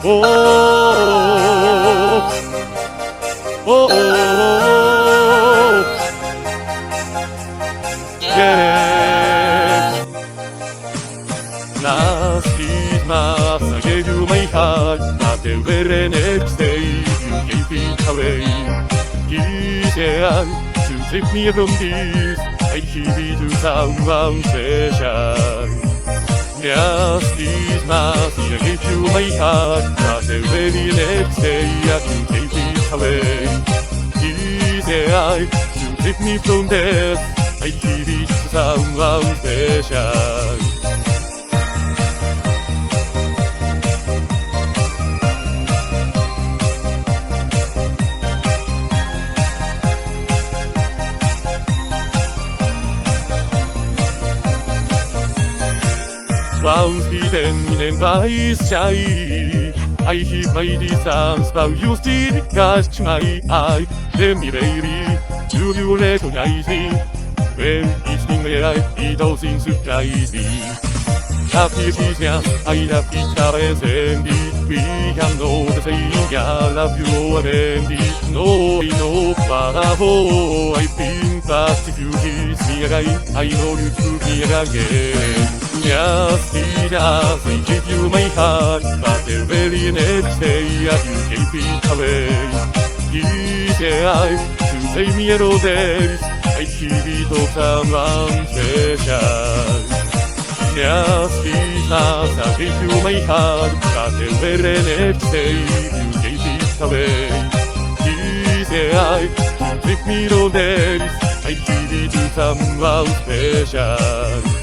Oh, oh, oh, yeah. Last Christmas I gave you my heart, but the very next day you gave it away. He said to take me from this, I give it to someone special. Last Christmas I gave you my heart, but the very next day you gave it away. He said to take me from death, I give it to someone special. Once bitten and twice shy, I hid my distance, but you still catch my eye. Tell me, baby, do you recognize me? When it's been alive, it all seems surprise me. Happy Christmas, I love each other and it. We can know the saying, I love you and it. No, I know, but oh, I've been past if you kiss me again. I know you took me again. Just enough, I gave you my heart, but the very next day you gave it away. He said to save me all days, I give it to someone special. Just enough, I gave you my heart, but the very next day you gave it away. He said to save me all days, I give it to someone special.